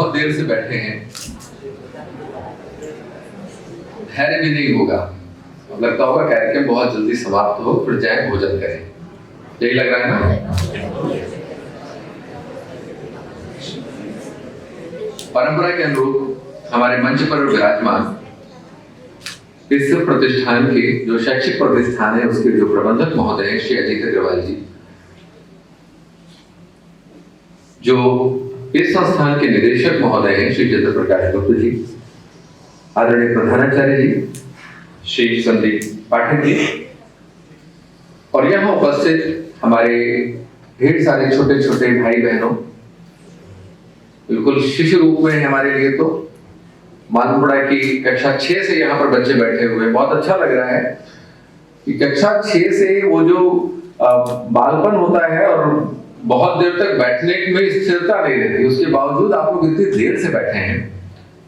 बहुत देर से बैठे हैं, धैर्य भी नहीं होगा। अब लगता होगा कार्यक्रम बहुत जल्दी समाप्त हो, फिर जाए भोजन करें, यही लग रहा है ना? परंपरा के अनुरूप हमारे मंच पर विराजमान इस प्रतिष्ठान के जो शैक्षिक प्रतिष्ठान है उसके जो प्रबंधक महोदय हैं श्री अजीत अग्रवाल जी, जो इस संस्थान के निदेशक महोदय हैं श्री चंद्र प्रकाश गुप्ता जी, आदरणीय प्रधानाचार्य जी श्री संदीप पाठक जी, और यहाँ उपस्थित हमारे ढेर सारे छोटे छोटे भाई बहनों, बिल्कुल शिशु रूप में हमारे लिए तो मालूम पड़ा कि कक्षा 6 से यहाँ पर बच्चे बैठे हुए हैं। बहुत अच्छा लग रहा है कि कक्षा 6 से वो जो बालपन होता है और बहुत देर तक बैठने में स्थिरता नहीं रहती, उसके बावजूद आप लोग इतनी देर से बैठे हैं,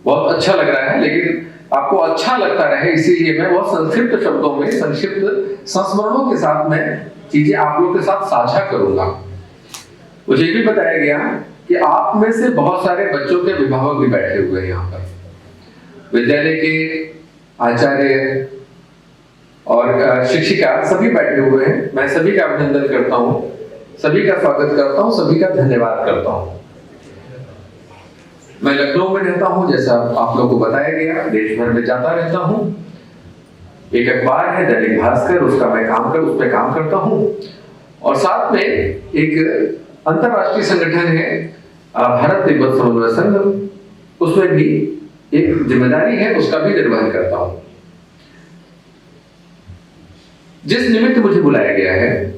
बहुत अच्छा लग रहा है। लेकिन आपको अच्छा लगता रहे इसीलिए मैं बहुत संक्षिप्त शब्दों में, संक्षिप्त संस्मरणों के साथ में चीजें आप लोग के साथ साझा करूंगा। मुझे भी बताया गया कि आप में से बहुत सारे बच्चों के अभिभावक भी बैठे हुए हैं यहाँ पर, विद्यालय के आचार्य और शिक्षिका सभी बैठे हुए हैं। मैं सभी का अभिनंदन करता हूँ, सभी का स्वागत करता हूँ, सभी का धन्यवाद करता हूँ। मैं लखनऊ में रहता हूँ, जैसा आप लोगों को बताया गया, देश भर में जाता रहता हूँ। एक अखबार है दैनिक भास्कर, उसका मैं उस पर काम करता हूँ, और साथ में एक अंतरराष्ट्रीय संगठन है भारत तिब्बत समन्वय संघ, उसमें भी एक जिम्मेदारी है, उसका भी निर्वहन करता हूँ। जिस निमित्त मुझे बुलाया गया है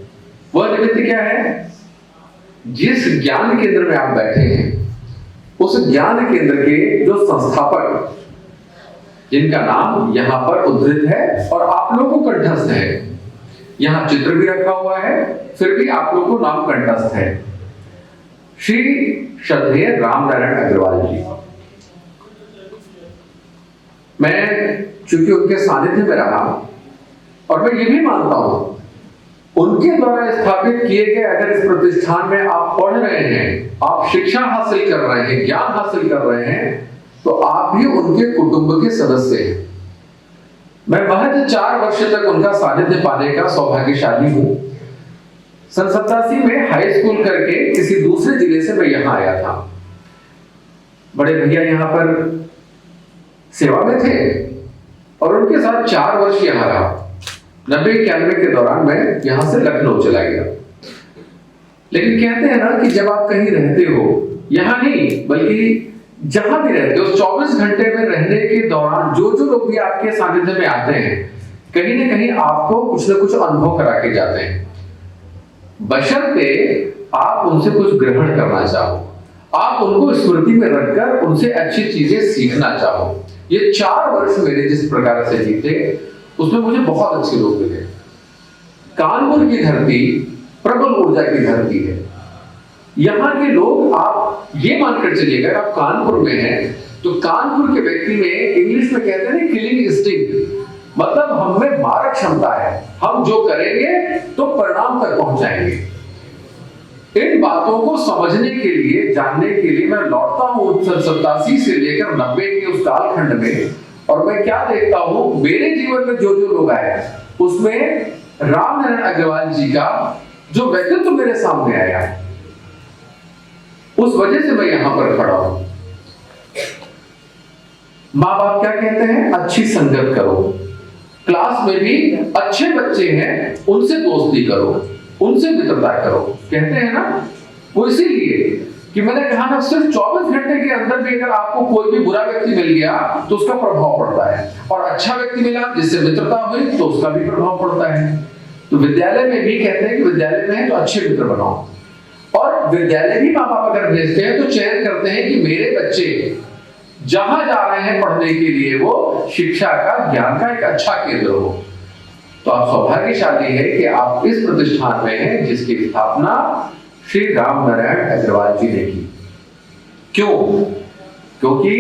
वह निमित्त क्या है? जिस ज्ञान केंद्र में आप बैठे हैं उस ज्ञान केंद्र के जो संस्थापक, जिनका नाम यहाँ पर उद्धृत है और आप लोगों को कंठस्थ है, यहाँ चित्र भी रखा हुआ है, फिर भी आप लोगों को नाम कंठस्थ है, श्री श्रद्धेय रामनारायण अग्रवाल जी। मैं चूंकि उनके सानिध्य में रहा और मैं ये भी मानता हूं उनके द्वारा स्थापित किए गए, अगर इस प्रतिष्ठान में आप पढ़ रहे हैं, आप शिक्षा हासिल कर रहे हैं, ज्ञान हासिल कर रहे हैं, तो आप भी उनके कुटुंब के सदस्य हैं। मैं महज 4 वर्ष तक उनका सानिध्य पाने का सौभाग्यशाली हूं। सन 87 में हाई स्कूल करके किसी दूसरे जिले से मैं यहां आया था। बड़े भैया यहां पर सेवा में थे और उनके साथ 4 वर्ष यहां रहा। 90-91 के दौरान मैं यहां से लखनऊ चला गया। लेकिन कहते हैं ना कि जब आप कहीं रहते हो, यहां नहीं बल्कि जहां भी रहते हो, 24 घंटे में रहने के दौरान जो लोग भी आपके सानिध्य में आते हैं, कहीं ना कहीं आपको कुछ ना कुछ अनुभव करा के जाते हैं, बशर्ते आप उनसे कुछ ग्रहण करना चाहो, आप उनको स्मृति में रखकर उनसे अच्छी चीजें सीखना चाहो। ये 4 वर्ष मेरे जिस प्रकार से बीते उसमें मुझे बहुत अच्छे लोग मिले। कानपुर की धरती प्रबल ऊर्जा की धरती है। यहाँ के लोग, आप ये मानकर चलिएगा, आप कानपुर में हैं तो कानपुर के व्यक्ति में इंग्लिश में कहते हैं किलिंग इंस्टिंक्ट, मतलब हम में मारक क्षमता है, हम जो करेंगे तो परिणाम तक पहुंचाएंगे। इन बातों को समझने के लिए, जानने के लिए मैं लौटता हूं 87 से लेकर 90 के उस कालखंड में, और मैं क्या देखता हूं, मेरे जीवन में जो लोग आए उसमें रामनारायण अग्रवाल जी का जो व्यक्तित्व मेरे सामने आया, उस वजह से मैं यहां पर खड़ा हूं। माँ बाप क्या कहते हैं? अच्छी संगत करो, क्लास में भी अच्छे बच्चे हैं उनसे दोस्ती करो, उनसे मित्रता करो, कहते हैं ना। वो इसीलिए कि मैंने कहा ना, सिर्फ 24 घंटे के अंदर भी अगर आपको कोई भी बुरा व्यक्ति मिल गया तो उसका प्रभाव पड़ता है, और अच्छा व्यक्ति मिला जिससे मित्रता हुई तो उसका भी प्रभाव पड़ता है। तो विद्यालय में भी कहते हैं कि विद्यालय में है तो अच्छे मित्र बनाओ, और विद्यालय भी माँ बाप अगर भेजते हैं तो चयन करते हैं कि मेरे बच्चे जहां जा रहे हैं पढ़ने के लिए वो शिक्षा का, ज्ञान का एक अच्छा केंद्र हो। तो आप सौभाग्यशाली है कि आप इस प्रतिष्ठान में हैं जिसकी स्थापना श्री रामनारायण अग्रवाल जी ने की। क्यों? क्योंकि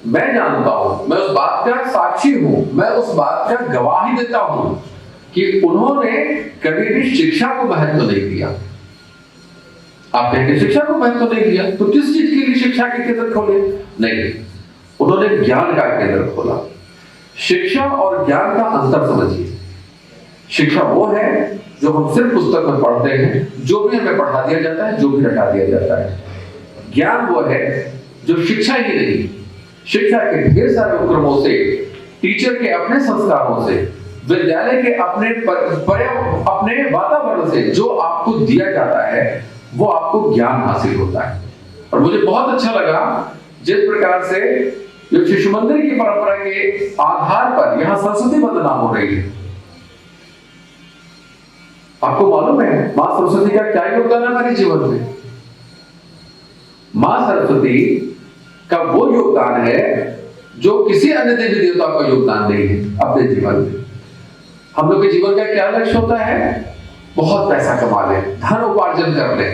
मैं जानता हूं, मैं उस बात का साक्षी हूं, मैं उस बात का गवाही देता हूं कि उन्होंने कभी भी शिक्षा को महत्व नहीं दिया। आप कहेंगे शिक्षा को महत्व नहीं दिया, तो किस चीज के लिए शिक्षा के केंद्र खोले? नहीं, उन्होंने ज्ञान का केंद्र खोला। शिक्षा और ज्ञान का अंतर समझिए। शिक्षा वो है जो हम सिर्फ पुस्तक में पढ़ते हैं, जो भी हमें पढ़ा दिया जाता है, जो भी रटा दिया जाता है। ज्ञान वो है जो शिक्षा ही नहीं, शिक्षा के ढेर सारे उपक्रमों से, टीचर के अपने संस्कारों से, विद्यालय के अपने वातावरण से जो आपको दिया जाता है, वो आपको ज्ञान हासिल होता है। और मुझे बहुत अच्छा लगा जिस प्रकार से जो शिशु मंदिर की परंपरा के आधार पर यहां सरस्वती वंदना हो रही है। आपको मालूम है मां सरस्वती का क्या योगदान है हमारे जीवन में? मां सरस्वती का वो योगदान है जो किसी अन्य देवी देवता का योगदान नहीं है अपने जीवन में। हम लोग के जीवन का क्या लक्ष्य होता है? बहुत पैसा कमा ले, धन उपार्जन कर ले,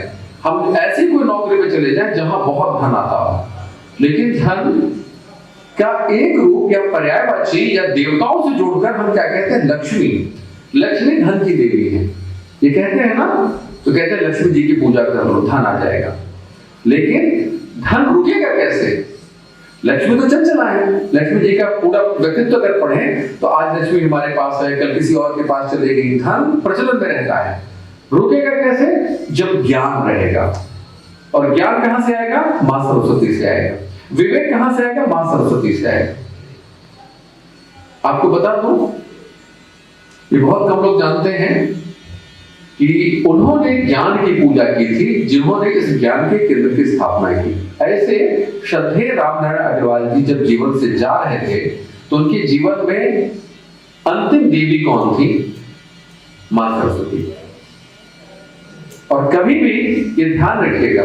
हम ऐसी कोई नौकरी में चले जाएं जहां बहुत धन आता हो। लेकिन धन का एक रूप या पर्यायवाची या देवताओं से जोड़कर हम क्या कहते हैं? लक्ष्मी। लक्ष्मी धन की देवी है, ये कहते हैं ना, तो कहते हैं लक्ष्मी जी की पूजा कर लो, धन आ जाएगा। लेकिन धन रुकेगा कैसे? लक्ष्मी तो चंचला है। लक्ष्मी जी का पूरा व्यक्तित्व अगर पढ़ें तो आज लक्ष्मी हमारे पास है, कल किसी और के पास चले गई। धन प्रचलन में रहता है, रुकेगा कैसे? जब ज्ञान रहेगा। और ज्ञान कहां से आएगा? मां सरस्वती से आएगा। विवेक कहां से आएगा? मां सरस्वती से आएगा। आपको बता दूं, ये बहुत कम लोग जानते हैं कि उन्होंने ज्ञान की पूजा की थी जिन्होंने इस ज्ञान के केंद्र की स्थापना की। ऐसे श्रद्धेय रामनारायण अग्रवाल जी जब जीवन से जा रहे थे तो उनके जीवन में अंतिम देवी कौन थी? मां सरस्वती। और कभी भी ये ध्यान रखिएगा,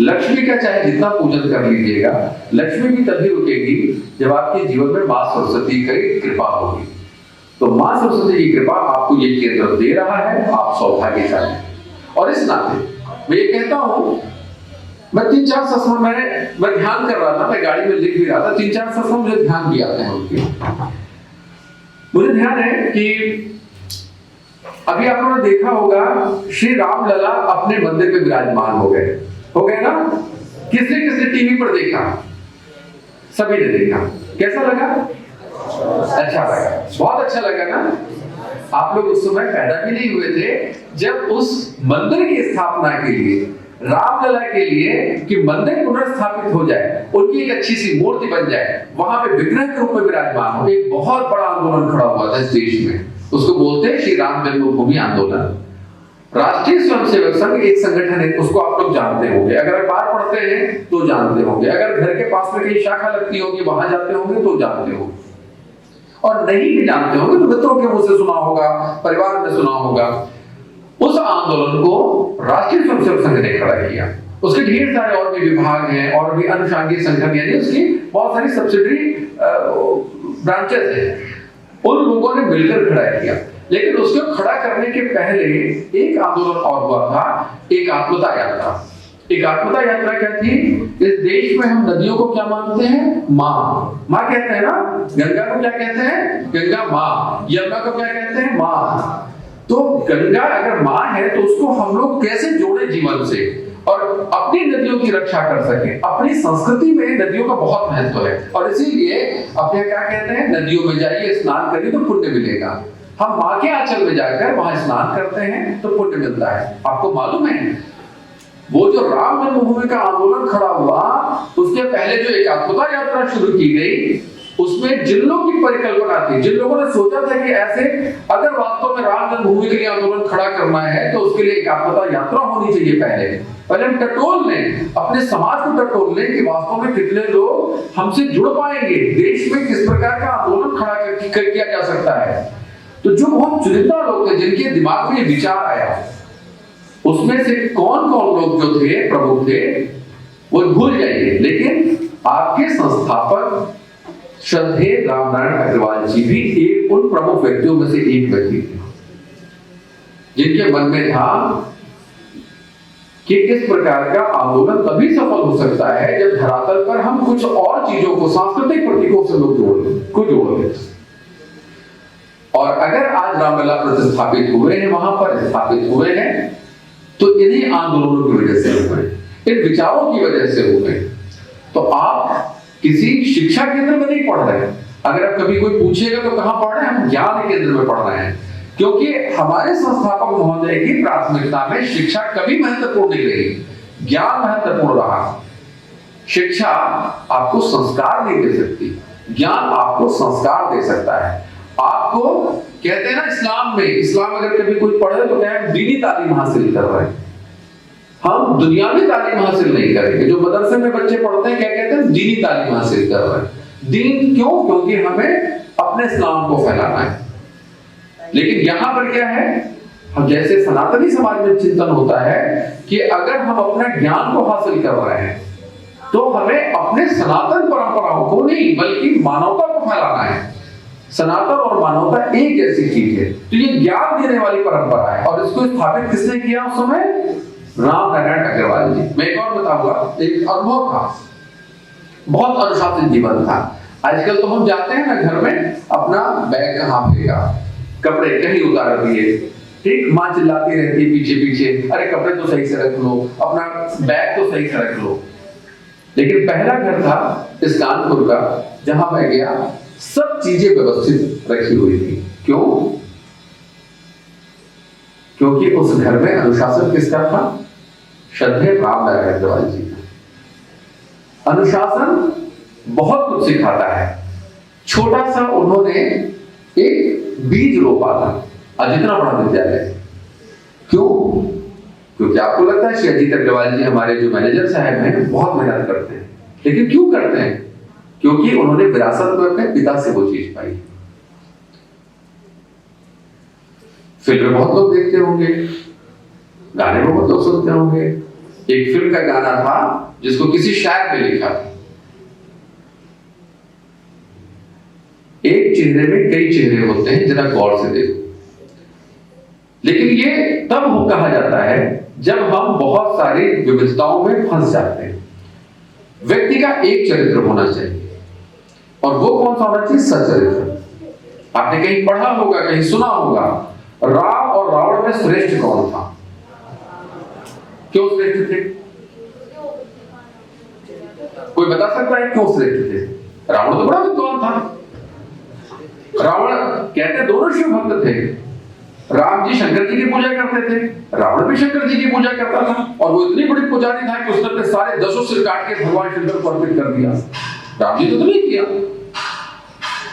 लक्ष्मी का चाहे जितना पूजन कर लीजिएगा, लक्ष्मी भी तभी रुकेगी जब आपके जीवन में मां सरस्वती की कृपा होगी। तो मां सरस्वती की कृपा आपको ये केंद्र दे रहा है, आप सौभाग्यशाली हैं। और इस नाते मैं ये कहता हूं, मैं 3-4 सत्संग मैं ध्यान कर रहा था, मैं गाड़ी में लिख भी रहा था, 3-4 सत्संग मुझे ध्यान भी आते हैं उनके। मुझे ध्यान है कि अभी आप लोगों ने देखा होगा श्री राम लला अपने मंदिर में विराजमान हो गए ना? किसने किसने टीवी पर देखा? सभी ने देखा। कैसा लगा? अच्छा लगा, बहुत अच्छा लगा ना? आप लोग उस समय पैदा भी नहीं हुए थे जब उस मंदिर की स्थापना के लिए, रामलला के लिए, कि मंदिर पुनर्स्थापित हो जाए, उनकी एक अच्छी सी मूर्ति बन जाए, वहां पे विग्रह के रूप में विराजमान हो, एक बहुत बड़ा आंदोलन खड़ा हुआ था इस देश में। उसको बोलते हैं श्री राम जन्मभूमि आंदोलन। राष्ट्रीय स्वयंसेवक संघ एक संगठन है, उसको आप लोग जानते होंगे, अगर अखबार पढ़ते हैं तो जानते होंगे, अगर घर के पास में कहीं शाखा लगती होगी वहां जाते होंगे तो जानते होंगे, और नहीं भी जानते होंगे तो मित्रों के मुंह से सुना होगा, परिवार में सुना होगा। उस आंदोलन को राष्ट्रीय स्वयंसेवक संघ ने खड़ा किया। उसके ढेर सारे और भी विभाग हैं और भी अनुषंगिक संगठन, यानी उसकी बहुत सारी सब्सिडरी ब्रांचेस हैं, उन लोगों ने मिलकर खड़ा किया। लेकिन उसको खड़ा करने के पहले एक आंदोलन और हुआ था, एकात्मता यात्रा। एकात्मता यात्रा क्या थी? इस देश में हम नदियों को क्या मानते हैं? माँ कहते हैं ना। गंगा को क्या कहते हैं? गंगा माँ। यमुना को क्या कहते हैं? माँ। तो गंगा अगर माँ है तो उसको हम लोग कैसे जोड़े जीवन से और अपनी नदियों की रक्षा कर सके। अपनी संस्कृति में नदियों का बहुत महत्व है और इसीलिए अपने क्या कहते हैं, नदियों में जाइए, स्नान करिए तो पुण्य मिलेगा। हम माँ के आंचल में जाकर वहां स्नान करते हैं तो पुण्य मिलता है। आपको मालूम है वो जो राम जन्मभूमि का आंदोलन खड़ा हुआ, उसके पहले जो एकात्मता यात्रा शुरू की गई, उसमें जिन लोगों की परिकल्पना थी, जिन लोगों ने सोचा था कि ऐसे अगर वास्तव में राम जन्मभूमि के लिए आंदोलन खड़ा करना है तो उसके लिए एकात्मता यात्रा होनी चाहिए। पहले हम टटोल लें, अपने समाज को टटोल लें कि वास्तव में कितने लोग हमसे जुड़ पाएंगे, देश में किस प्रकार का आंदोलन खड़ा किया जा सकता है। तो जो बहुत चुनिंदा लोग थे जिनके दिमाग में विचार आया, उसमें से कौन कौन लोग जो थे प्रमुख थे वो भूल जाइए, लेकिन आपके संस्थापक श्रद्धेय रामनारायण अग्रवाल जी भी एक उन प्रमुख व्यक्तियों में से एक व्यक्ति थे जिनके मन में था कि इस प्रकार का आंदोलन तभी सफल हो सकता है जब धरातल पर हम कुछ और चीजों को, सांस्कृतिक प्रतीकों से लोग जोड़ लें। और अगर आज रामलला प्रतिस्थापित हुए हैं, वहां पर स्थापित हुए हैं, तो तो इन्हीं आंदोलनों की वजह से हुए, इन विचारों की वजह से हुए। तो आप किसी शिक्षा केंद्र में नहीं पढ़ रहे। अगर आप कभी कोई पूछेगा तो कहां पढ़ रहे हैं, हम ज्ञान केंद्र में पढ़ रहे हैं, क्योंकि हमारे संस्थापक महोदय की प्राथमिकता में शिक्षा कभी महत्वपूर्ण नहीं रही, ज्ञान महत्वपूर्ण रहा। शिक्षा आपको संस्कार नहीं दे सकती, ज्ञान आपको संस्कार दे सकता है। आपको कहते हैं ना इस्लाम में, इस्लाम अगर कभी कोई पढ़े तो क्या है, दीनी तालीम हासिल कर रहे हैं। हम दुनियावी तालीम हासिल नहीं करेंगे। जो मदरसे में बच्चे पढ़ते हैं क्या कहते हैं, दीनी तालीम हासिल कर रहे हैं। दीन क्यों? क्योंकि हमें अपने इस्लाम को फैलाना है। लेकिन यहां पर क्या है, हम जैसे सनातनी समाज में चिंतन होता है कि अगर हम अपने ज्ञान को हासिल कर रहे हैं तो हमें अपने सनातन परंपराओं को नहीं बल्कि मानवता को फैलाना है। सनातन और मानवता एक जैसी चीज है। तो ये ज्ञान देने वाली परंपरा है, और इसको स्थापित किसने किया उस समय? राम नारायण अग्रवाल जी। मैं एक और बताऊंगा, एक अनुभव था, बहुत अनुशासित जीवन था। आजकल तो हम जाते हैं ना घर में, अपना बैग कहाँ फेंका, कपड़े कहीं उतार दिए, ठीक, माँ चिल्लाती रहती है पीछे पीछे, अरे कपड़े तो सही से रख लो, अपना बैग तो सही से रख लो। लेकिन पहला घर था इस कानपुर का जहां मैं गया, सब चीजें व्यवस्थित रखी हुई थी। क्यों? क्योंकि उस घर में अनुशासन किसका था? श्रद्धेय राम नारायण अग्रवाल जी का। अनुशासन बहुत कुछ सिखाता है। छोटा सा उन्होंने एक बीज रोपा था, आज इतना बड़ा विद्यालय। क्यों? क्योंकि आपको लगता है श्री अजीत अग्रवाल जी हमारे जो मैनेजर साहब हैं बहुत मेहनत करते हैं, लेकिन क्यों करते हैं? क्योंकि उन्होंने विरासत में अपने पिता से वो चीज पाई। फिल्म बहुत लोग देखते होंगे, गाने में बहुत लोग सुनते होंगे। एक फिल्म का गाना था जिसको किसी शायर ने लिखा था, एक चेहरे में कई चेहरे होते हैं, जरा गौर से देखो। लेकिन ये तब हो कहा जाता है जब हम बहुत सारी विविधताओं में फंस जाते हैं। व्यक्ति का एक चरित्र होना चाहिए, और वो कौन सा होना चाहिए? सचरित्र। आपने कहीं पढ़ा होगा, कहीं सुना होगा, राम और रावण में श्रेष्ठ कौन था? क्यों श्रेष्ठ थे? कोई बता सकता है क्यों श्रेष्ठ थे? रावण तो बड़ा विद्वान था। रावण कहते हैं दोनों शिव भक्त थे। राम जी शंकर जी की पूजा करते थे, रावण भी शंकर जी की पूजा करता था, और वो इतनी बड़ी पुजारी था कि उसने अपने सारे 10 सिर काट के भगवान शंकर को अर्पित कर दिया। राम जी तो नहीं किया।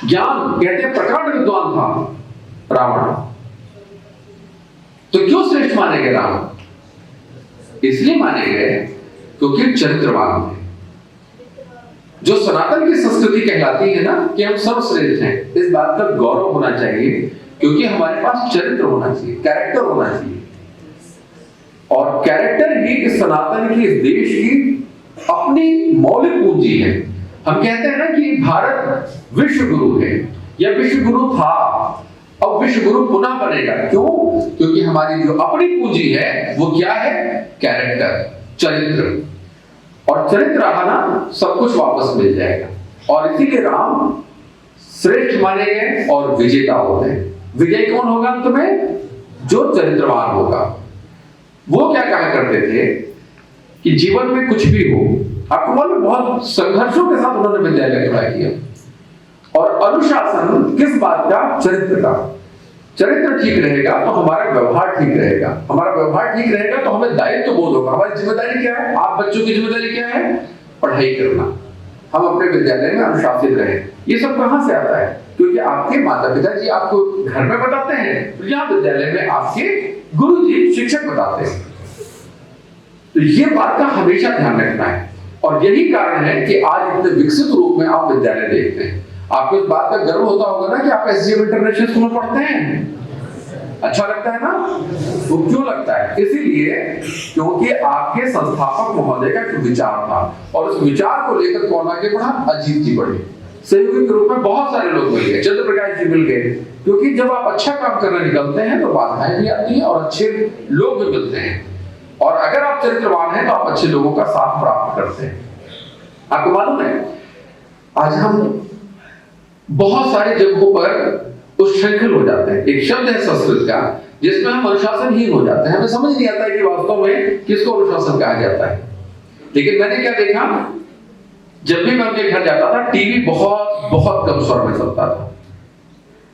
ज्ञान कहते हैं प्रकांड विद्वान था रावण। तो क्यों श्रेष्ठ माने गए राम? इसलिए माने गए क्योंकि चरित्रवान थे। जो सनातन की संस्कृति कहलाती है ना कि हम सर्वश्रेष्ठ हैं, इस बात का गौरव होना चाहिए, क्योंकि हमारे पास चरित्र होना चाहिए, कैरेक्टर होना चाहिए। और कैरेक्टर ही इस सनातन की, इस देश की अपनी मौलिक पूंजी है। हम कहते हैं ना कि भारत विश्व गुरु है या विश्व गुरु था, अब विश्व गुरु पुनः बनेगा। क्यों? क्योंकि हमारी जो अपनी पूंजी है वो क्या है? कैरेक्टर, चरित्र। और चरित्र रहा ना, सब कुछ वापस मिल जाएगा। और इसीलिए राम श्रेष्ठ माने गए और विजेता होते हैं। विजय कौन होगा अंत में? जो चरित्रवान होगा। वो क्या कहा करते थे कि जीवन में कुछ भी हो, आपको मालूम बहुत संघर्षों के साथ उन्होंने विद्यालय खड़ा किया। और अनुशासन किस बात का? चरित्र का। चरित्र ठीक रहेगा तो हमारा व्यवहार ठीक रहेगा, हमारा व्यवहार ठीक रहेगा तो हमें दायित्व बोध होगा। हमारी जिम्मेदारी क्या है? आप बच्चों की जिम्मेदारी क्या है? पढ़ाई करना। हम अपने विद्यालय में अनुशासित रहें। ये सब कहां से आता है? क्योंकि आपके माता पिता जी आपको घर में बताते हैं, तो यहाँ विद्यालय में आपके गुरु जी, शिक्षक बताते हैं। तो ये बात का हमेशा ध्यान रखना है। और यही कारण है कि आज इतने विकसित रूप में आप विद्यालय देखते हैं। आपको इस बात का गर्व होता होगा ना कि आप एसजीएम इंटरनेशनल स्कूल में पढ़ते हैं। अच्छा लगता है ना? वो क्यों लगता है? इसीलिए क्योंकि आपके संस्थापक महोदय का एक विचार था, और उस विचार को लेकर कौन आगे बढ़ा? अजीत जी बढ़े। सहयोगी के रूप में बहुत सारे लोग मिल गए, चंद्र प्रकाश जी मिल गए। क्योंकि जब आप अच्छा काम करने निकलते हैं तो बाधाएं भी आती हैं और अच्छे लोग भी मिलते हैं। और अगर आप चरित्रवान हैं तो आप अच्छे लोगों का साथ प्राप्त करते हैं। आपको मालूम है, आज हम बहुत सारी जगहों पर उच्छृंखल हो जाते हैं। एक शब्द है संस्कृत का जिसमें हम अनुशासनहीन हो जाते हैं, हमें समझ नहीं आता है कि वास्तव में किसको अनुशासन कहा जाता है। लेकिन मैंने क्या देखा, जब भी मैं उनके घर जाता था टीवी बहुत बहुत कम स्वर में चलता था,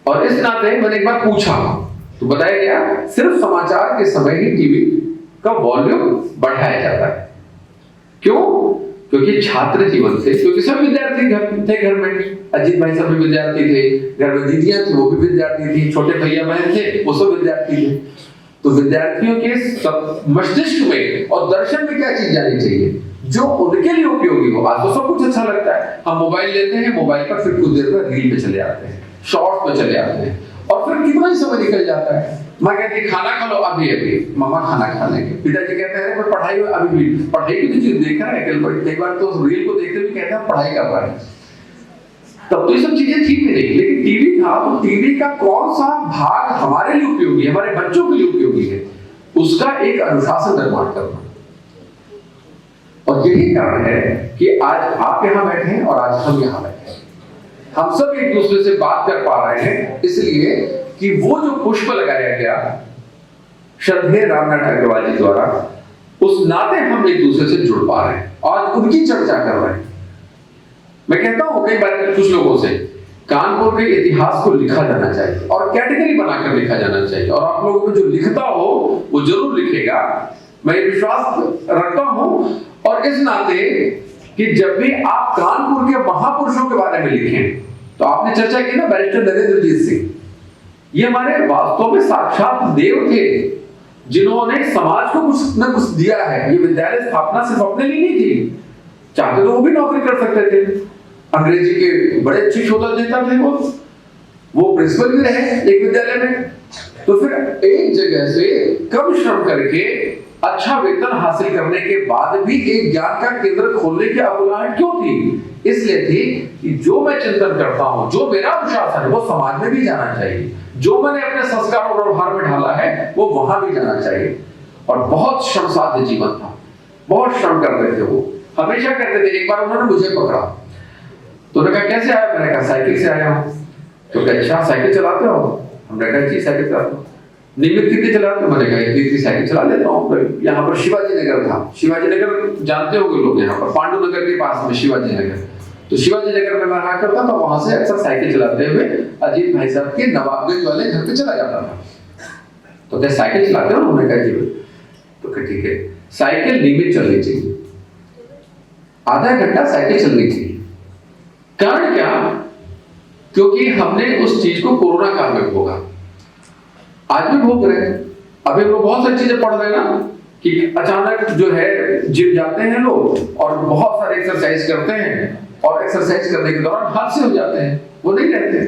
और इस नाते मैंने एक बार पूछा तो बताया गया सिर्फ समाचार के समय ही टीवी का वॉल्यूम बढ़ाया जाता है। क्यों? क्योंकि छात्र जीवन से, क्योंकि सब विद्यार्थी थे घर में, अजीत भाई सब भी विद्यार्थी थे, घर में दीदियां थी वो भी विद्यार्थी थी, छोटे भैया बहन थे वो सब विद्यार्थी थे। तो विद्यार्थियों के मस्तिष्क में और दर्शन में क्या चीज जानी चाहिए जो उनके लिए उपयोगी हो। आज तो सब कुछ अच्छा लगता है, हम मोबाइल लेते हैं, मोबाइल पर फिर कुछ देर में रील पे चले आते हैं, शॉर्ट्स पे चले आते हैं, और फिर कितना ही समय निकल जाता है। माँ कहती खाना खा लो, अभी अभी मामा खाना खा लेंगे। पिताजी कहते हैं पर पढ़ाई अभी भी, पढ़ाई की तो चीज देख रहा है, एक बार तो रील को देखते भी कहते हैं पढ़ाई कर रहा है। तब तो ये सब चीजें थी भी नहीं, लेकिन टीवी था, तो टीवी का कौन सा भाग हमारे लिए उपयोगी है, हमारे बच्चों के लिए उपयोगी है, उसका एक अनुशासन निर्माण करना। और यही कारण है कि आज आप यहां बैठे हैं और आज हम यहां बैठे हैं। हम सब एक दूसरे से बात कर पा रहे हैं इसलिए कि वो जो पुष्प लगाया गया श्रद्धेय रामनारायण अग्रवाल जी द्वारा, उस नाते हम एक दूसरे से जुड़ पा रहे हैं और उनकी चर्चा कर रहे हैं। मैं कहता हूं कई बार कुछ लोगों से, कानपुर के इतिहास को लिखा जाना चाहिए और कैटेगरी बनाकर लिखा जाना चाहिए, और आप लोगों को जो लिखता हो वो जरूर लिखेगा, मैं विश्वास रखता हूं। और इस नाते कि जब भी आप कानपुर के महापुरुषों के बारे में लिखें, तो आपने चर्चा की ना बैरिस्टर नरेंद्रजीत सिंह, ये हमारे वास्तव में साक्षात देव थे जिन्होंने समाज को कुछ न कुछ दिया है। ये विद्यालय स्थापना सिर्फ अपने लिए नहीं थी, चाहते तो वो भी नौकरी कर सकते थे, अंग्रेजी के बड़े अच्छे शोधा देता थे वो प्रिंसिपल भी रहे एक विद्यालय में। तो फिर एक जगह से कम श्रम करके अच्छा वेतन हासिल करने के बाद भी एक ज्ञान का केंद्र खोलने की अकुलाहट क्यों थी? इसलिए थी कि जो मैं चिंतन करता हूं, जो मेरा अनुशासन है, वो समाज में भी जाना चाहिए, जो मैंने अपने संस्कार और व्यवहार में ढाला है वो वहां भी जाना चाहिए। और बहुत श्रम साध्य जीवन था, बहुत श्रम करते थे, वो हमेशा करते थे। एक बार उन्होंने मुझे पकड़ा, तो उन्होंने कहा कैसे आया? मैंने कहा साइकिल से आया हूं। तो क्या अच्छा साइकिल चलाते हो? हमने कहा जी साइकिल चलाता हूं। नियमित कितनी चलाते हो? मैंने कहा इतनी साइकिल चला लेता हूँ। यहाँ पर शिवाजी नगर था, शिवाजी नगर जानते होंगे लोग, यहाँ पर पांडु नगर के पास में शिवाजी नगर, तो शिवाजी नगर में मैं रहा करता था, वहां से अक्सर साइकिल चलाते हुए अजीत भाई साहब के नवाबगंज वाले घर पे चला जाता था। तो क्या साइकिल चलाते हो? उन्होंने कहा जी। तो क्या ठीक है, साइकिल नियमित चलनी चाहिए, आधा घंटा साइकिल चलनी चाहिए। कारण क्या? क्योंकि हमने उस चीज को कोरोना काल में भोगा, आज भी भोग रहे हैं। अभी हम लोग बहुत सारी चीजें पढ़ रहे हैं ना, कि अचानक जो है जिम जाते हैं लोग और बहुत सारे एक्सरसाइज करते हैं, और एक्सरसाइज करने के दौरान हादसे हो जाते हैं, वो नहीं रहते।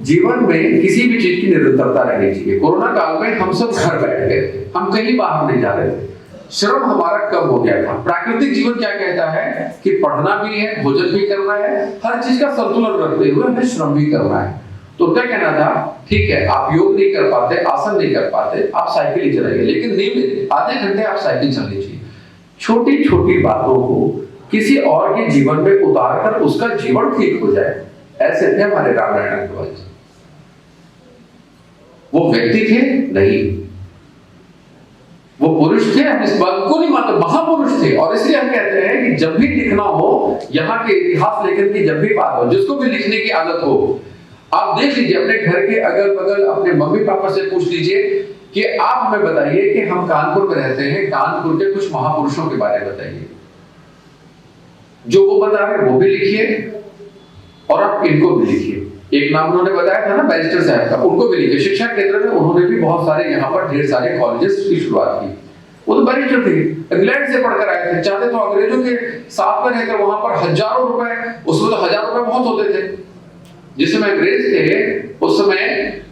जीवन में किसी भी चीज की निरंतरता रहनी चाहिए। कोरोना काल में हम सब घर बैठ गए थे, हम कहीं बाहर नहीं जा रहे थे, श्रम हमारा कम हो गया था। प्राकृतिक जीवन क्या कहता है कि पढ़ना भी है, भोजन भी करना है, हर चीज का संतुलन रखते हुए हमें श्रम भी करना है। तो क्या कहना था, ठीक है आप योग नहीं कर पाते, आसन नहीं कर पाते, आप साइकिल ही चलाइए, लेकिन नियमित आधे घंटे आप साइकिल चलनी चाहिए। छोटी छोटी बातों को किसी और के जीवन में उतार कर उसका जीवन ठीक हो जाए, ऐसे थे हमारे रामनारायण अग्रवाल जी। वो व्यक्ति थे नहीं, वो पुरुष थे, हम इस बात को नहीं मानते, महापुरुष थे। और इसलिए हम कहते हैं कि जब भी लिखना हो, यहाँ के इतिहास लेखन की जब भी बात हो, जिसको भी लिखने की आदत हो, आप देख लीजिए अपने घर के अगल बगल, अपने मम्मी पापा से पूछ लीजिए कि आप हमें बताइए कि हम कानपुर में रहते हैं, कानपुर के कुछ महापुरुषों के बारे में बताइए। जो वो बता रहे हैं वो भी लिखिए, और आप इनको भी लिखिए। एक नाम उन्होंने बताया था ना बैरिस्टर साहब का, उनको भी लिखिए। शिक्षा केंद्र में उन्होंने भी बहुत सारे यहाँ पर ढेर सारे कॉलेजेस की शुरुआत की। वो तो बैरिस्टर थे, इंग्लैंड से पढ़कर आए थे, चाहते तो अंग्रेजों के साथ में रहकर वहां पर हजारों रुपए, उसमें तो 1000 रुपए बहुत होते थे। जिस समय अंग्रेज थे उस समय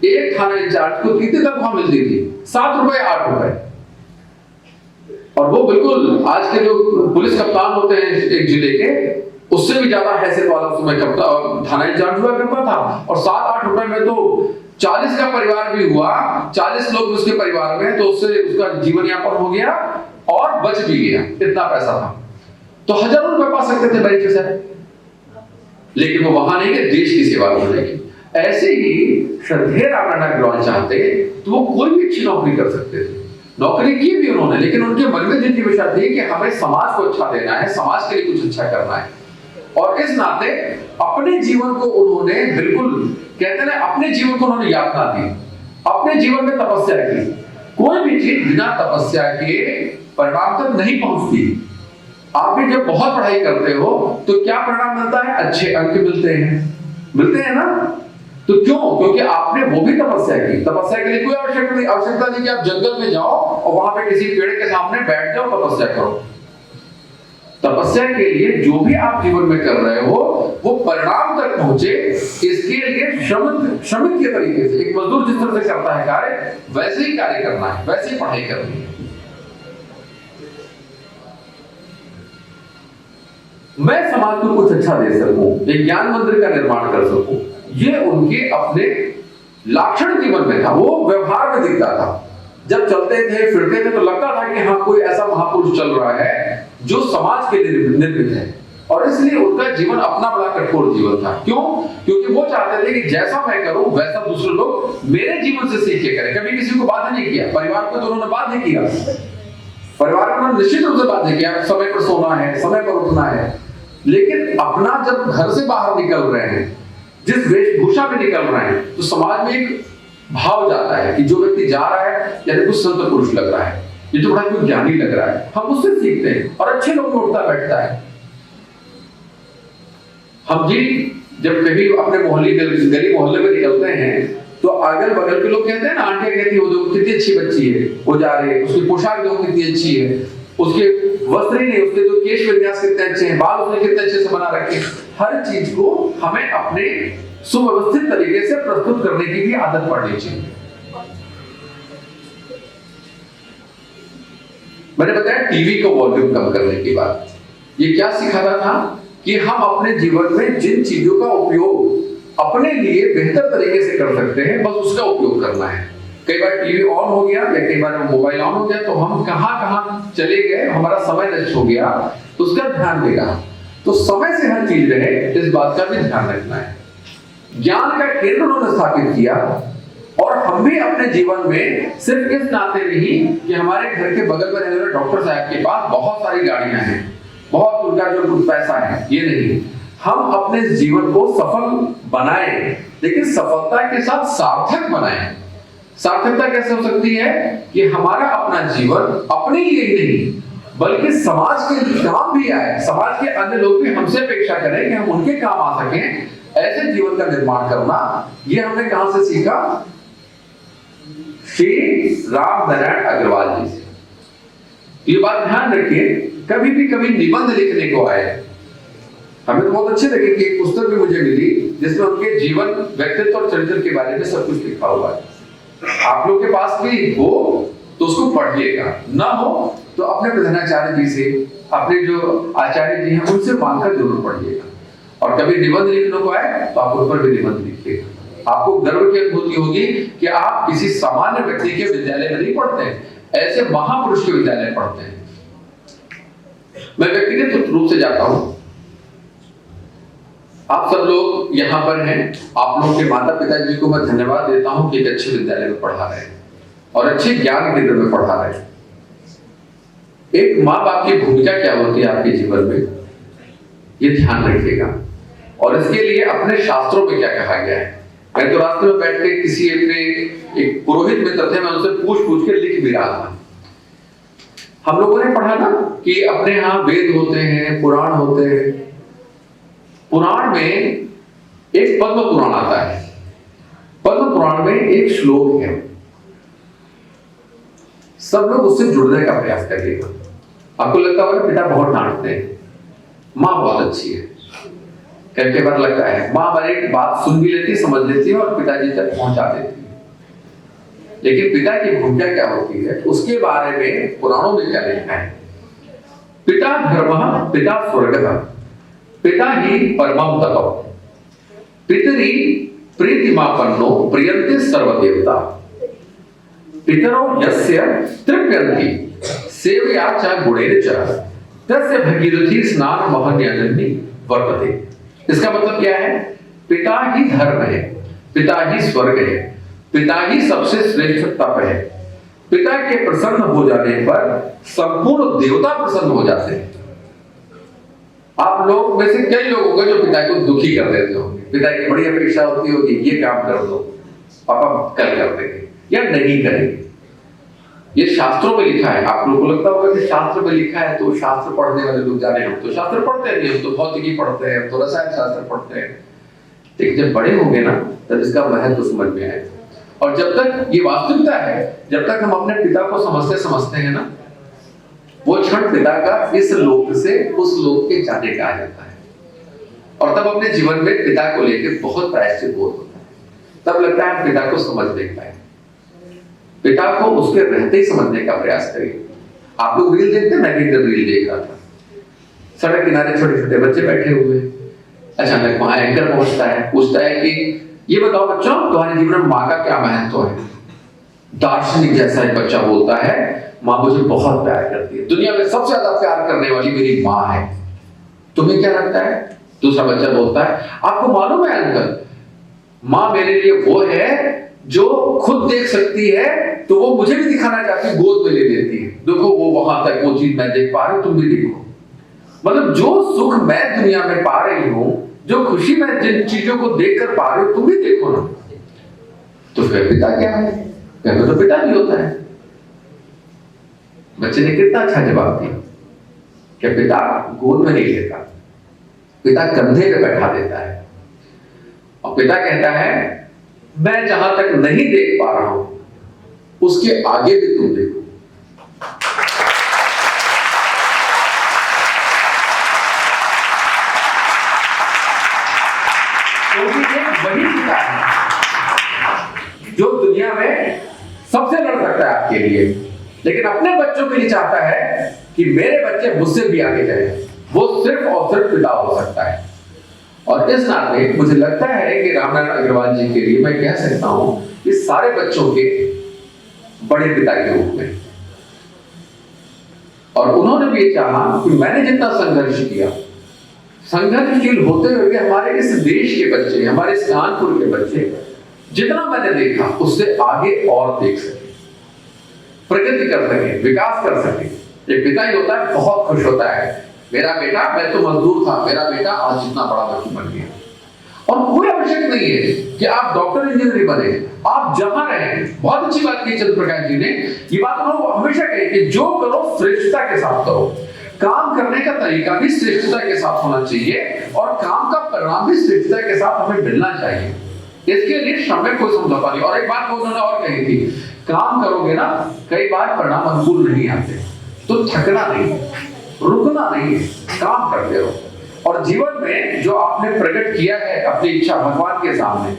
एक थाना इंचार्ज को कितनी तनख्वाह मिलती थी? 7 रुपए 8 रुपए। और वो बिल्कुल आज के जो पुलिस कप्तान होते हैं एक जिले के, उससे भी ज्यादा हैसियत वाला समय कप्तान थाना इंचार्ज हुआ करता था। और 7-8 रुपए में तो 40 का परिवार भी हुआ, 40 लोग उसके परिवार में, तो उससे उसका जीवन यापन हो गया और बच भी गया, इतना पैसा था। तो हजारों रुपए पा सकते थे बैरिस्टर साहब, लेकिन वो वहां नहीं गए देश की सेवा करने की। ऐसे ही श्रद्धेय रामनारायण अग्रवाल चाहते तो वो कोई भी अच्छी नौकरी कर सकते थे, नौकरी की भी उन्होंने, लेकिन उनके मन में जितनी विषय थी कि हमें समाज को अच्छा देना है, समाज के लिए कुछ अच्छा करना है। और इस नाते अपने जीवन को उन्होंने बिल्कुल कहते हैं अपने जीवन को उन्होंने यातना दी, अपने जीवन में तपस्या की। कोई भी चीज बिना तपस्या के परिणाम तक नहीं पहुंचती। आप भी जब बहुत पढ़ाई करते हो तो क्या परिणाम मिलता है? अच्छे अंक मिलते हैं ना। तो क्यों? क्योंकि आपने वो भी तपस्या की। तपस्या के लिए कोई आवश्यकता नहीं कि आप जंगल में जाओ और वहां पे किसी पेड़ के सामने बैठ जाओ तपस्या करो। तपस्या के लिए जो भी आप जीवन में कर रहे हो वो परिणाम तक पहुंचे, इसके लिए श्रमिक के तरीके से, एक मजदूर जिस तरह से करता है कार्य, वैसे ही कार्य करना है, वैसे ही पढ़ाई करनी है। मैं समाज को कुछ अच्छा दे सकूं, एक ज्ञान मंदिर का निर्माण कर सकूं, ये उनके अपने लाक्षण जीवन में था, वो व्यवहार में दिखता था। जब चलते थे फिरते थे तो लगता था कि हाँ कोई ऐसा महापुरुष चल रहा है जो समाज के लिए निर्मित है। और इसलिए उनका जीवन अपना बड़ा कठोर जीवन था। क्यों? क्योंकि वो चाहते थे कि जैसा मैं करूं वैसा दूसरे लोग मेरे जीवन से सीख के करें। कभी किसी को बाध्य नहीं किया, परिवार को तो उन्होंने बाध्य किया, परिवार को निश्चित रूप से बाध्य किया, समय पर सोना है, समय पर उठना है। लेकिन अपना जब घर से बाहर निकल रहे हैं, जिस वेशभूषा में निकल रहे हैं, तो समाज में एक भाव जाता है कि जो व्यक्ति जा रहा है यानी कुछ संत पुरुष लग रहा है, ये तो बड़ा कोई ज्ञानी लग रहा है, हम उससे सीखते हैं। और अच्छे लोग में उठता बैठता है। हम जी जब कभी अपने गली मोहल्ले में निकलते हैं तो अगल बगल के लोग कहते हैं ना, आंटियां कहती है वो देखो कितनी अच्छी बच्ची है, वो जा रही है, उसकी पोशाक देखो कितनी अच्छी है, उसके वस्त्र ही नहीं, उसके जो केश विन्यास कितने अच्छे हैं, बाल उसने कितने अच्छे से बना रखे हैं। हर चीज को हमें अपने सुव्यवस्थित तरीके से प्रस्तुत करने की भी आदत पड़नी चाहिए। मैंने बताया टीवी को वॉल्यूम कम करने की बात। ये क्या सिखाता था कि हम अपने जीवन में जिन चीजों का उपयोग अपने लिए बेहतर तरीके से कर सकते हैं, बस उसका उपयोग करना है। कई बार टीवी ऑन हो गया या कई बार मोबाइल ऑन हो गया तो हम कहां चले गए, हमारा समय नष्ट हो गया, उसका ध्यान देगा। तो समय से हर चीज रहे, इस बात का भी ध्यान रखना है। ज्ञान का केंद्र उन्होंने स्थापित किया। और हम भी अपने जीवन में सिर्फ इस नाते नहीं कि हमारे घर के बगल में रहने वाले डॉक्टर साहब के पास बहुत सारी गाड़ियां हैं, बहुत उनका जो कुछ पैसा है, ये नहीं, हम अपने जीवन को सफल बनाएं, लेकिन सफलता के साथ सार्थक बनाएं। सार्थकता कैसे हो सकती है कि हमारा अपना जीवन अपने लिए ही नहीं बल्कि समाज के लिए काम भी आए, समाज के अन्य लोग भी हमसे अपेक्षा करें कि हम उनके काम आ सकें, ऐसे जीवन का निर्माण करना। ये हमने कहां से सीखा? श्री रामनारायण अग्रवाल जी से। ये बात ध्यान रखिए, कभी निबंध लिखने को आए, हमें तो बहुत अच्छे लगे कि एक पुस्तक भी मुझे मिली जिसमें उनके जीवन, व्यक्तित्व और चरित्र के बारे में सब कुछ लिखा हुआ है। आप लोग के पास भी हो तो उसको पढ़िएगा, ना हो तो अपने प्रधानाचार्य जी से, अपने जो आचार्य जी हैं उनसे मांगकर जरूर पढ़िएगा। और कभी निबंध लिखने को आए तो आप उन पर भी निबंध लिखिएगा। आपको गर्व की अनुभूति होगी कि आप किसी सामान्य व्यक्ति के विद्यालय में नहीं पढ़ते, ऐसे महापुरुष के विद्यालय में पढ़ते हैं। मैं व्यक्तिगत रूप से जाता हूं, आप सब लोग यहाँ पर हैं, आप लोगों के माता पिता जी को मैं धन्यवाद देता हूं कि एक अच्छे विद्यालय में पढ़ा रहे हैं और अच्छे ज्ञान केंद्र में पढ़ा रहे हैं। एक माँ बाप की भूमिका क्या होती है आपके जीवन में, ये ध्यान रखिएगा। और इसके लिए अपने शास्त्रों में क्या कहा गया है। मैं तो रास्ते में बैठ के किसी अपने एक पुरोहित मित्र थे, मैं उनसे पूछ के लिख भी रहा था। हम लोगों ने पढ़ा ना कि अपने यहाँ वेद होते हैं, पुराण होते हैं। पुराण में एक पद्म पुराण आता है। पद्म पुराण में एक श्लोक है, सब लोग उससे जुड़ने का प्रयास करिएगा। आपको लगता होगा पिता बहुत डांटते हैं, माँ बहुत अच्छी है, कई बार लगता है माँ हमारी एक बात सुन भी लेती, समझ लेती है और पिताजी तक पहुंचा देती है। लेकिन पिता की भूमिका क्या होती है उसके बारे में पुराणों में क्या लिखा है? पिता धर्मः पिता स्वर्गः पिता ही परमं तपः पितरी प्रीतिमापन्नो प्रियन्ते सर्वदेवता पितरो यस्य तृप्यन्ति सेवया च गुणेन च तस्य भगीरथी स्नान महन्यजन्य वर्तते। इसका मतलब क्या है? पिता ही धर्म है, पिता ही स्वर्ग है, पिता ही सबसे श्रेष्ठ तप है। पिता के प्रसन्न हो जाने पर संपूर्ण देवता प्रसन्न हो जाते हैं। आप लोग में से कई लोग होंगे जो पिता को दुखी कर देते होंगे। पिता की बड़ी अपेक्षा होती होगी, ये काम कर दो, पापा कल कर देंगे या नहीं करेंगे। ये शास्त्रों में लिखा है। आप लोगों को लगता होगा कि शास्त्र में लिखा है तो शास्त्र पढ़ने वाले लोग जाने, हम तो शास्त्र पढ़ते नहीं, हम तो भौतिकी पढ़ते हैं, हम तो रसायन शास्त्र पढ़ते हैं। लेकिन जब बड़े होंगे ना तब इसका महत्व समझ में आए। और जब तक ये वास्तविकता है, जब तक हम अपने पिता को समझते हैं ना, वो क्षण पिता का इस लोक से उस लोक के जाने का आ जाता है। और तब अपने जीवन में पिता को लेकर बहुत प्रायश्चित बोध होता है। तब लगता है पिता को समझ नहीं पाए। पिता को उसके रहते ही समझने का प्रयास करिए। आप लोग रील देखते हैं, मैं भी रील देख रहा था। सड़क किनारे छोटे छोटे बच्चे बैठे हुए, अचानक वहां एंकर पहुंचता है, पूछता है कि ये बताओ बच्चों, तुम्हारे जीवन में माँ का क्या महत्व है। दार्शनिक जैसा एक बच्चा बोलता है, माँ मुझे बहुत प्यार करती है, दुनिया में सबसे ज्यादा प्यार करने वाली मेरी माँ है। तुम्हें क्या लगता है? दूसरा बच्चा बोलता है, आपको मालूम है अंकल, माँ मेरे लिए वो है जो खुद देख सकती है तो वो मुझे भी दिखाना चाहती है, गोद में ले लेती है। देखो वो वहां तक वो चीज मैं देख पा रही हूं, तुम भी देखो। मतलब जो सुख मैं दुनिया में पा रही हूं, जो खुशी मैं जिन चीजों को देखकर पा रही हूं, तुम भी देखो ना। तो फिर पिता क्या है? कहते तो पिता भी होता है। बच्चे ने कितना अच्छा जवाब दिया कि पिता गोद में नहीं लेता, पिता कंधे पे बैठा देता है। और पिता कहता है, मैं जहां तक नहीं देख पा रहा हूं उसके आगे भी तुम देखो। क्योंकि ये वही पिता है जो दुनिया में सबसे लड़ सकता है आपके लिए, लेकिन अपने बच्चों के लिए चाहता है कि मेरे बच्चे मुझसे भी आगे जाए। वो सिर्फ और सिर्फ पिता हो सकता है। और इस नाते मुझे लगता है कि रामनारायण अग्रवाल जी के लिए मैं कह सकता हूं कि सारे बच्चों के बड़े पिता के रूप में। और उन्होंने भी ये चाहा कि मैंने जितना संघर्ष किया, संघर्षशील होते हुए भी हमारे इस देश के बच्चे, हमारे इस कानपुर के बच्चे, जितना मैंने देखा उससे आगे और देख सके, प्रगति कर सके, विकास कर सके। एक पिता ही होता है बहुत खुश होता है, मेरा बेटा, मैं तो मजदूर था, मेरा बेटा आज इतना बड़ा व्यक्ति बन गया। और कोई आवश्यक नहीं है कि आप डॉक्टर इंजीनियर बने, आप जहां रहें। बहुत अच्छी बात की चंद्र प्रकाश जी ने, ये बात उन्होंने हमेशा कही कि जो करो श्रेष्ठता के साथ करो, काम करने का तरीका भी श्रेष्ठता के साथ होना चाहिए और काम का परिणाम भी श्रेष्ठता के साथ हमें मिलना चाहिए। इसके लिए श्रम में कोई समझौता नहीं। और एक बात उन्होंने और कही थी, काम करोगे ना, कई बार परिणाम अनुकूल नहीं आते, तो थकना नहीं, रुकना नहीं है, काम करते रहो। और जीवन में जो आपने प्रकट किया है अपनी इच्छा भगवान के सामने,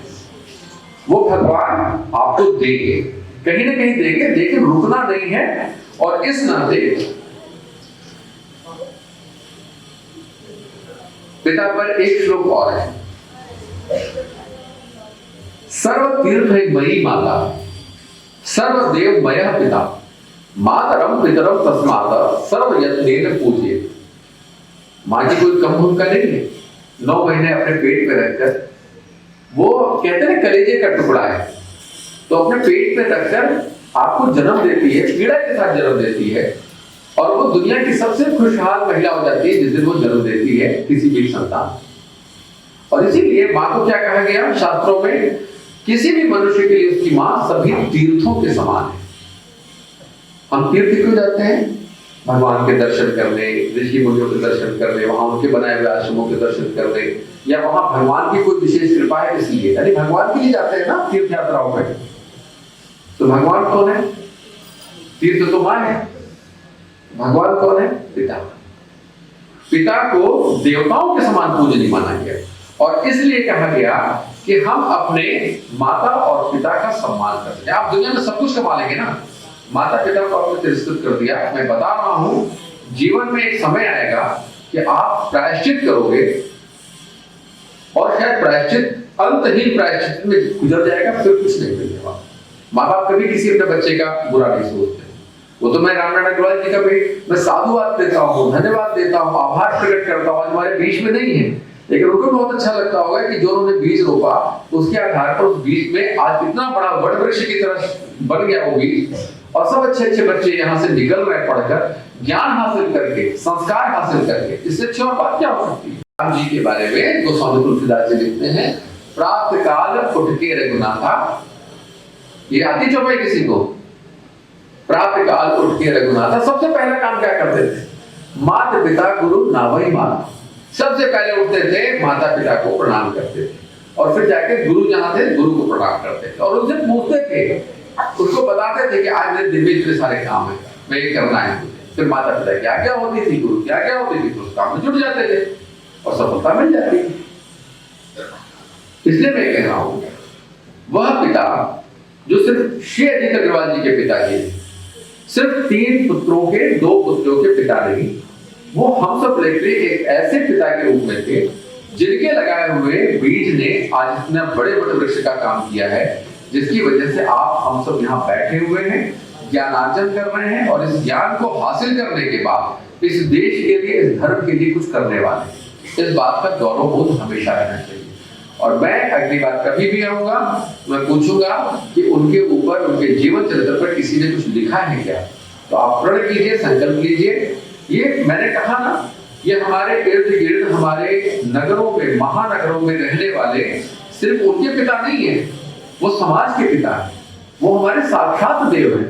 वो भगवान आपको देंगे, कहीं ना कहीं देंगे, लेकिन रुकना नहीं है। और इस नाते पिता पर एक श्लोक और है, सर्व तीर्थ मयि माता, सर्वदेव मयः पिता, मातरम पितरम तस्मात् सर्व यत्नेन पूज्येत्। माँ की कोई कम भूमिका नहीं है। 9 महीने अपने पेट में रखकर, वो कहते हैं कलेजे का टुकड़ा है, तो अपने पेट में रखकर आपको जन्म देती है, पीड़ा के साथ जन्म देती है। और वो दुनिया की सबसे खुशहाल महिला हो जाती है जिस दिन वो जन्म देती है किसी भी संतान। और इसीलिए माँ को क्या कहा गया शास्त्रों में, किसी भी मनुष्य के लिए उसकी माँ सभी तीर्थों के समान है। हम तीर्थ क्यों जाते हैं? भगवान के दर्शन करने, ऋषि मुनियों के दर्शन करने, वहां उनके बनाए हुए आश्रमों के दर्शन करने, या वहां भगवान की कोई विशेष कृपा है इसलिए, यानी भगवान के लिए जाते हैं ना तीर्थ यात्राओं में। तो भगवान कौन है? तीर्थ तो मां है। भगवान कौन है? पिता। पिता को देवताओं के समान पूजनीय माना गया और इसलिए कहा गया कि हम अपने माता और पिता का सम्मान करते हैं। आप दुनिया में सब कुछ कमा लेंगे ना, माता पिता को आपने तिरस्कृत कर दिया। मैं बता रहा हूं, जीवन में एक समय आएगा कि आप प्रायश्चित करोगे और शायद प्रायश्चित अंतहीन प्रायश्चित में गुजर जाएगा, फिर कुछ नहीं मिलने वाला। माँ बाप कभी किसी अपने बच्चे का बुरा नहीं सोचते। वो तो मैं रामनारायण अग्रवाल जी का भी मैं साधुवाद देता हूँ, धन्यवाद देता हूँ, आभार प्रकट करता हूँ, आज हमारे बीच में नहीं है, लेकिन उनको बहुत अच्छा लगता होगा कि जो उन्होंने बीज रोपा उसके आधार पर उस बीज में आज कितना बड़ा वट वृक्ष की तरह बन गया वो बीज, और सब अच्छे अच्छे बच्चे यहाँ से निकल रहे हैं पढ़कर, ज्ञान हासिल करके, संस्कार हासिल करके। इससे अच्छी और बात क्या हो सकती है। राम जी के बारे में गोस्वामी तुलसीदास जी लिखते हैं, प्रातः काल उठ के रघुनाथा, ये आती चौपाई किसी को, प्रातः काल उठ के रघुनाथा। सबसे पहला काम क्या करते थे, माता पिता गुरु नावई माता, सबसे पहले उठते थे माता पिता को प्रणाम करते थे, और फिर जाके गुरु जहां थे गुरु को प्रणाम करते थे, और उनसे पूछते थे, उनको बताते थे कि आज मेरे दिन में इतने सारे काम है, मैं ये करना है। फिर माता पिता क्या क्या होती थी, गुरु क्या क्या होती थी, तो उस काम में जुट जाते थे और सफलता मिल जाती थी। इसलिए मैं कह रहा हूं, वह पिता जो सिर्फ श्री अजीत अग्रवाल जी के पिताजी, सिर्फ 3 पुत्रों के 2 पुत्रों के पिता नहीं, वो हम सब लेके एक ऐसे पिता के रूप में थे जिनके लगाए हुए बीज ने आज इतने बड़े बड़े वृक्ष का काम किया है, जिसकी वजह से आप हम सब यहाँ बैठे हुए हैं, ज्ञानार्जन कर रहे हैं, और इस ज्ञान को हासिल करने के बाद इस देश के लिए, इस धर्म के लिए कुछ करने वाले। इस बात का गौरवबोध हमेशा रहना चाहिए। और मैं अगली बार कभी भी आऊंगा, मैं पूछूंगा कि उनके ऊपर, उनके जीवन चरित्र पर किसी ने कुछ लिखा है क्या, तो आप प्रण कीजिए, संकल्प लीजिए। ये मैंने कहा ना, ये हमारे इर्द गिर्द, हमारे नगरों में, महानगरों में रहने वाले सिर्फ उनके पिता नहीं है, वो समाज के पिता है, वो हमारे साक्षात देव हैं।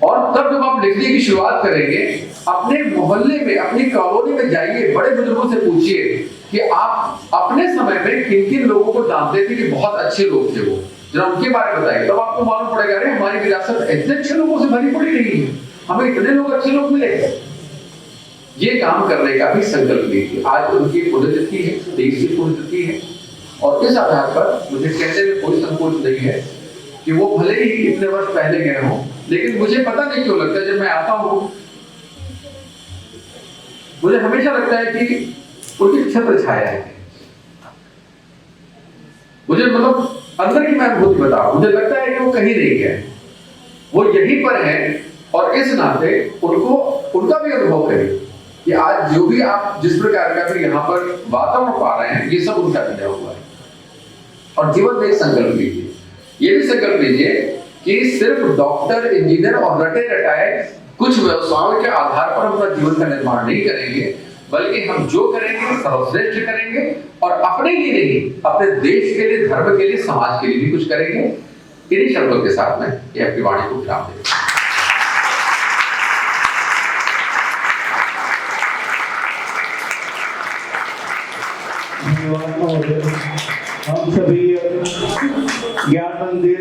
और तब जब आप लिखने की शुरुआत करेंगे, अपने मोहल्ले में, अपनी कॉलोनी में जाइए, बड़े बुजुर्गों से पूछिए कि आप अपने समय में किन किन लोगों को जानते थे कि बहुत अच्छे लोग थे, वो जरा उनके बारे में बताइए, तब आपको मालूम पड़ेगा, अरे हमारी विरासत इतने अच्छे लोगों से भरी पड़ी रही है, हमें इतने लोग अच्छे लोग मिले। ये काम करने का भी संकल्प लीजिए। आज उनकी पुण्यतिथि है, 23वीं पुण्यतिथि है, और इस आधार पर मुझे कहने में कोई संकोच नहीं है कि वो भले ही इतने वर्ष पहले गए हों, लेकिन मुझे पता नहीं क्यों लगता है, जब मैं आता हूं मुझे हमेशा लगता है कि उनकी छत्र छाया है। मुझे मतलब अंदर की मैं अनुभूति बताऊं, मुझे लगता है कि वो कहीं नहीं गए, वो यहीं पर हैं, और इस नाते उनको, उनका भी अनुभव करिए कि आज जो भी आप जिस प्रकार का भी यहाँ पर वातावरण पा रहे हैं, ये सब उनका दिया हुआ है। और जीवन में एक संकल्प लीजिए, ये भी संकल्प लीजिए कि सिर्फ डॉक्टर, इंजीनियर और रटे रटाए कुछ व्यवसायों के आधार पर अपना जीवन का निर्माण नहीं करेंगे, बल्कि हम जो करेंगे सर्वश्रेष्ठ करेंगे, और अपने लिए नहीं, अपने देश के लिए, धर्म के लिए, समाज के लिए भी कुछ करेंगे। इन्हीं शब्दों के साथ में ये अपनी वाणी को विराम देता हूं। हम सभी ज्ञान मंदिर